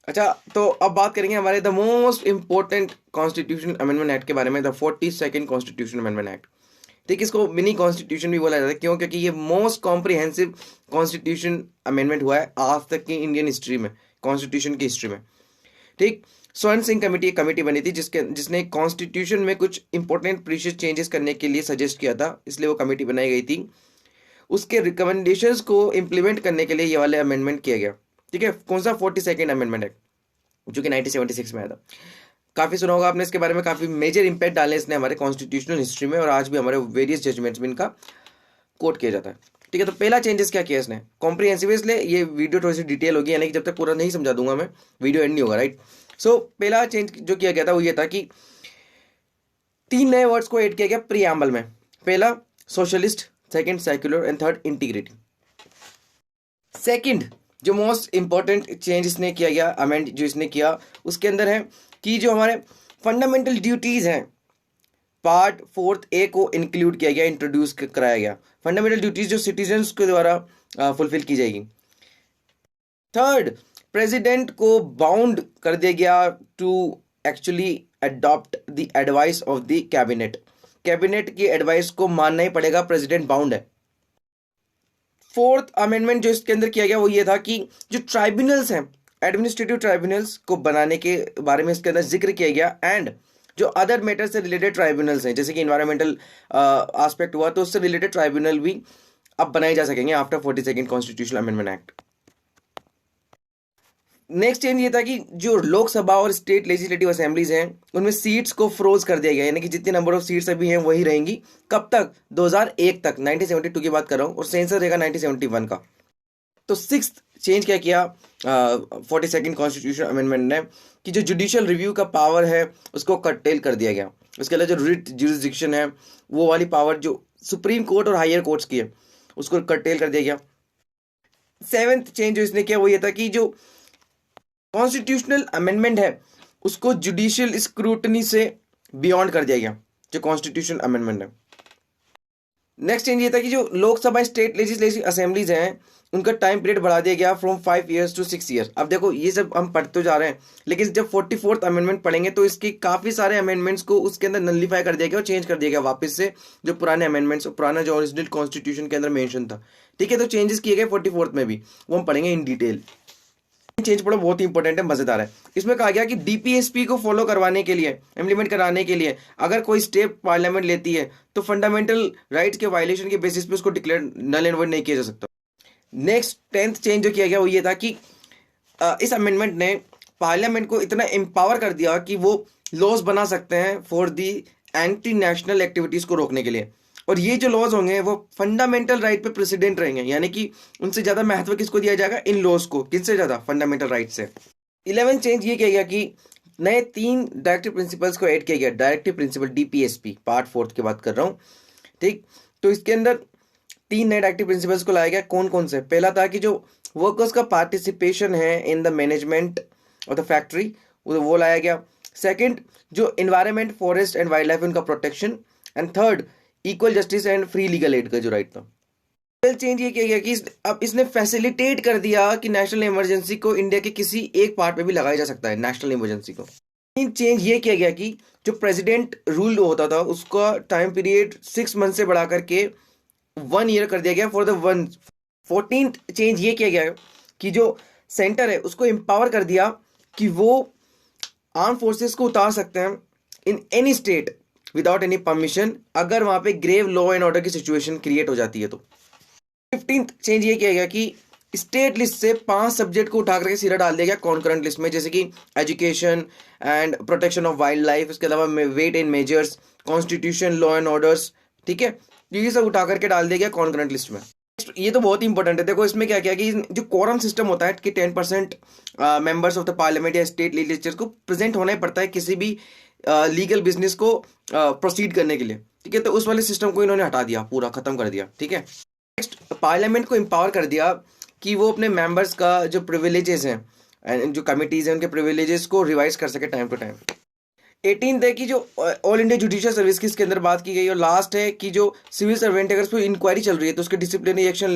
अच्छा, तो अब बात करेंगे हमारे the most important constitution amendment act के बारे में, the 42nd constitution amendment act. ठीक, इसको मिनी कॉन्स्टिट्यूशन भी बोला जाता है। क्यों? क्योंकि ये मोस्ट कॉम्प्रिहेंसिव कॉन्स्टिट्यूशन अमेंडमेंट हुआ है आज तक की इंडियन हिस्ट्री में, कॉन्स्टिट्यूशन की हिस्ट्री में। ठीक, स्वर्ण सिंह कमेटी एक कमेटी बनी थी जिसने कॉन्स्टिट्यूशन में कुछ इंपॉर्टेंट प्रीशियस चेंजेस करने के लिए सजेस्ट किया था, इसलिए वो कमेटी बनाई गई थी। उसके रिकमेंडेशंस को इम्प्लीमेंट करने के लिए ये वाले अमेंडमेंट किया गया। ठीक है, कौन सा? 42nd अमेंडमेंट है, जो कि 1976 में आया था। काफी सुना होगा आपने इसके बारे में, काफी मेजर इंपैक्ट डाले इसने हमारे कॉन्स्टिट्यूशनल हिस्ट्री में, और आज भी हमारे वेरियस जजमेंट्स में इनका कोट किया जाता है। ठीक है, तो पहला चेंजेस क्या किया इसने? कॉम्प्रिहेंसिव, इसलिए ये वीडियो थोड़ी सी डिटेल होगी, यानी कि जब तक पूरा नहीं समझा दूंगा मैं वीडियो एंड नहीं होगा, राइट। सो पहला चेंज जो किया गया था वो ये था कि 3 नए वर्ड्स को ऐड किया गया प्रीएम्बल में। पहला socialist, second secular and third integrity. Second जो मोस्ट इंपॉर्टेंट चेंज इसने किया गया, अमेंड जो इसने किया, उसके अंदर है कि जो हमारे फंडामेंटल ड्यूटीज हैं, पार्ट 4 को इंक्लूड किया गया, इंट्रोड्यूस कराया गया। फंडामेंटल ड्यूटीज जो सिटीजन्स के द्वारा फुलफिल की जाएगी। थर्ड, प्रेसिडेंट को बाउंड कर दिया गया to actually adopt the advice of the cabinet. Cabinet की एडवाइस को मानना ही पड़ेगा, प्रेसिडेंट बाउंड है। फोर्थ अमेंडमेंट जो इसके अंदर किया गया वो ये था कि जो ट्राइब्यूनल्स हैं, एडमिनिस्ट्रेटिव ट्राइब्यूनल्स को बनाने के बारे में इसके अंदर जिक्र किया गया। एंड जो अदर मैटर से रिलेटेड ट्राइब्यूनल्स हैं, जैसे कि इन्वायरमेंटल एस्पेक्ट हुआ, तो उससे रिलेटेड ट्राइब्यूनल भी अब बनाए जा सकेंगे after 42nd constitutional amendment act. Next change ये था कि जो लोकसभा और स्टेट लेजिस्लेटिव असेंबलीज हैं उनमें सीट्स को फ्रोज कर दिया गया, यानी कि जितने नंबर ऑफ सीट्स अभी हैं वही रहेंगी। कब तक? 2001 तक, 1972 की बात कर रहा हूँ, और सेंसर रहेगा 1971 का। तो सिक्स चेंज क्या किया 42nd कॉन्स्टिट्यूशन अमेंडमेंट ने, कि जो जुडिशियल रिव्यू का पावर है उसको कटटेल कर दिया गया। उसके अलावा जो रिट जुरिस्डिक्शन है, वो वाली पावर जो सुप्रीम कोर्ट और हायर कोर्ट्स की है, उसको कटटेल कर दिया गया। सेवेंथ चेंज जो इसने किया वो ये था कि जो कॉन्स्टिट्यूशनल अमेंडमेंट है उसको जुडिशियल स्क्रूटनी से बियॉन्ड कर दिया गया, जो कॉन्स्टिट्यूशन अमेंडमेंट है। नेक्स्ट चेंज ये था कि जो लोकसभा स्टेट लेजिस्लेटिव असेंबलीज हैं उनका टाइम पीरियड बढ़ा दिया गया फ्रॉम 5 ईयर्स टू 6 ईयर्स। अब देखो ये सब हम पढ़ते जा रहे हैं, लेकिन जब 44th अमेंडमेंट पढ़ेंगे तो इसके काफी सारे अमेंडमेंट्स को उसके अंदर नलिफाई कर दिया गया और चेंज कर दिया गया वापस से, जो पुराने अमेंडमेंट्स, पुराना जो ओरिजिनल कॉन्स्टिट्यूशन के अंदर मेंशन था। ठीक है, तो चेंजेस किए गए 44th में भी, वो हम पढ़ेंगे इन डिटेल। चेंज पढ़ो, बहुत ही इंपॉर्टेंट है, मजेदार है। इसमें कहा गया कि डीपीएसपी को फॉलो करवाने के लिए, इंप्लीमेंट कराने के लिए अगर कोई स्टेप पार्लियामेंट लेती है तो फंडामेंटल राइट्स के वायलेशन के बेसिस पे उसको डिक्लेयर नल एंड वॉइड नहीं किया जा सकता। नेक्स्ट 10th चेंज जो किया गया वो ये था कि इस अमेंडमेंट ने पार्लियामेंट को इतना एम्पावर कर दिया कि वो लॉज बना सकते हैं for the anti national activities को रोकने के लिए। और ये जो लॉज होंगे वो फंडामेंटल राइट पे प्रेसिडेंट रहेंगे, यानी कि उनसे ज्यादा महत्व किसको दिया जाएगा? इन लॉज को। किससे ज्यादा? फंडामेंटल राइट से। 11th चेंज ये किया गया कि नए 3 डायरेक्टिव प्रिंसिपल्स को ऐड किया गया। डायरेक्टिव प्रिंसिपल डीपीएसपी, पार्ट 4 की बात कर रहा हूँ। ठीक, तो इसके अंदर 3 नए डायरेक्टिव प्रिंसिपल्स को लाया गया। कौन कौन से? पहला था कि जो वर्कर्स का पार्टिसिपेशन है in the management of the factory, वो लाया गया। सेकंड, जो environment, forest and wildlife, उनका protection. And third, equal justice and free legal aid का जो राइट था। चेंज ये किया गया कि अब इसने फैसिलिटेट कर दिया कि नेशनल इमरजेंसी को इंडिया के किसी एक पार्ट पे भी लगाया जा सकता है, नेशनल इमरजेंसी को। चेंज ये किया गया कि जो प्रेसिडेंट रूल होता था उसका टाइम पीरियड 6 मंथ से बढ़ा करके 1 ईयर कर दिया गया फॉर द 1। 14th चेंज ये किया गया कि जो सेंटर है उसको एम्पावर कर दिया कि वो आर्म फोर्सेस को उतार सकते हैं in any state without any permission, अगर वहां पे ग्रेव लॉ एंड ऑर्डर की सिचुएशन क्रिएट हो जाती है तो। 15th चेंज ये किया गया कि स्टेट लिस्ट से 5 सब्जेक्ट को उठा करके सीधा डाल दिया गया कॉन्करेंट लिस्ट में, जैसे कि education and protection of wildlife, इसके अलावा weight and measures, constitution, law and orders. ठीक है, ये सब उठा करके डाल दिया गया कॉन्करेंट लिस्ट में। ये तो बहुत ही इंपॉर्टेंट है। देखो इसमें क्या क्या कि जो कोरम सिस्टम होता है कि 10% मेंबर्स ऑफ द पार्लियामेंट या स्टेट लेजिस्लेचर को प्रेजेंट होना ही पड़ता है किसी भी लीगल बिजनेस को प्रोसीड करने के लिए। ठीक है, तो उस वाले सिस्टम को इन्होंने हटा दिया, पूरा खत्म कर दिया। ठीक है, नेक्स्ट, पार्लियामेंट को एम्पावर कर दिया कि वो अपने मेंबर्स का जो प्रिविलेजेस हैं, जो कमिटीज हैं, उनके प्रिविलेजेस को रिवाइज कर सके टाइम टू टाइम। 18th है कि जो ऑल इंडिया जुडिशियल सर्विस की इसके अंदर बात की गई। और लास्ट है कि जो सिविल सर्वेंट अगर इंक्वायरी चल रही है तो उसके डिसिप्लिनरी एक्शन